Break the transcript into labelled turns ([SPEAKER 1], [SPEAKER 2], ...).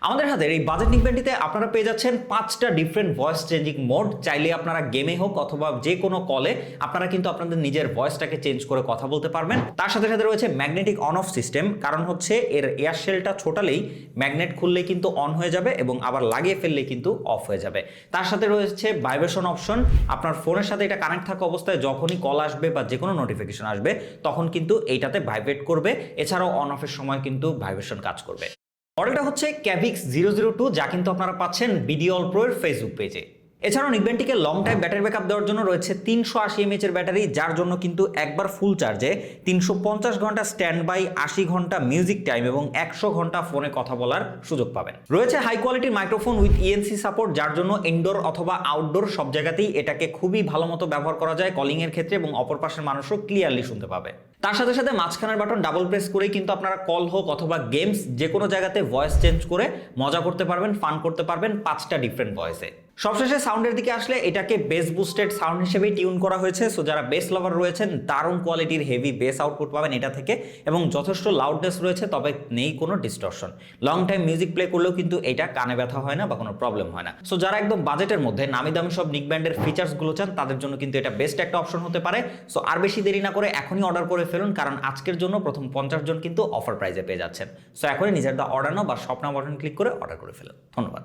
[SPEAKER 1] আমাদের হাতের এই বাজেট নিকব্যান্ডটিতে আপনারা পেয়ে যাচ্ছেন 5টা ডিফারেন্ট ভয়েস চেঞ্জিং মোড। চাইলে আপনারা গেমে হোক অথবা যে কোনো কলে আপনারা কিন্তু আপনাদের নিজের ভয়েসটাকে চেঞ্জ করে কথা বলতে পারবেন। তার সাথে সাথে রয়েছে ম্যাগনেটিক অন অফ সিস্টেম, কারণ হচ্ছে এর এয়ার শেলটা ছোটালেই ম্যাগনেট খুললে কিন্তু অন হয়ে যাবে এবং আবার লাগিয়ে ফেললে কিন্তু অফ হয়ে যাবে। তার সাথে রয়েছে ভাইব্রেশন অপশন, আপনার ফোনের সাথে এটা কানেক্ট থাকা অবস্থায় যখনই কল আসবে বা যে কোনো নোটিফিকেশন আসবে তখন কিন্তু এইটাতে ভাইব্রেট করবে। এছাড়াও অন অফের সময় কিন্তু ভাইব্রেশন কাজ করবে। মডেলটা হচ্ছে ক্যাভিক্স 002, যা কিন্তু আপনারা পাচ্ছেন বিডি অল প্রো এর ফেসবুক পেজে। এছাড়াও নিকব্যান্ডটিকে লং টাইম ব্যাটারি ব্যাকআপ দেওয়ার জন্য রয়েছে 380 mAh এর ব্যাটারি, যার জন্য কিন্তু একবার ফুল চার্জে 350 ঘন্টা স্ট্যান্ড বাই, 80 ঘন্টা মিউজিক টাইম এবং 100 ঘন্টা ফোনে কথা বলার সুযোগ পাবেন। রয়েছে হাই কোয়ালিটির মাইক্রোফোন উইথ ইএনসি সাপোর্ট, যার জন্য ইনডোর অথবা আউটডোর সব জায়গাতেই এটাকে খুবই ভালো মতো ব্যবহার করা যায় কলিং এর ক্ষেত্রে এবং অপর পাশের মানুষও ক্লিয়ারলি শুনতে পাবে। তার সাথে সাথে মাঝখানের বাটন ডাবল প্রেস করেই কিন্তু আপনারা কল হোক অথবা গেমস যে কোনো জায়গাতে ভয়েস চেঞ্জ করে মজা করতে পারবেন, ফান করতে পারবেন 5টা ডিফারেন্ট ভয়েসে। সবশেষে সাউন্ডের দিকে আসলে এটাকে বেস বুস্টেড সাউন্ড হিসেবেই টিউন করা হয়েছে। সো যারা বেস লাভার রয়েছেন দারুণ কোয়ালিটির হেভি বেস আউটপুট পাবেন এটা থেকে এবং যথেষ্ট লাউডনেস রয়েছে, তবে নেই কোনো distortion. Long time music play করলেও কিন্তু এটা কানে ব্যথা হয় না বা কোনো প্রবলেম হয় না। সো যারা একদম বাজেটের মধ্যে নামি দামি সব নিকব্যান্ডের ফিচার্সগুলো চান তাদের জন্য কিন্তু এটা বেস্ট একটা অপশন হতে পারে। সো আর বেশি দেরি না করে এখনই অর্ডার করে ফেলুন, কারণ আজকের জন্য প্রথম 50 জন কিন্তু অফার প্রাইজে পেয়ে যাচ্ছেন। সো এখনই নিজের অর্ডার নাও বা শপ নাও বাটন ক্লিক করে অর্ডার করে ফেলুন। ধন্যবাদ।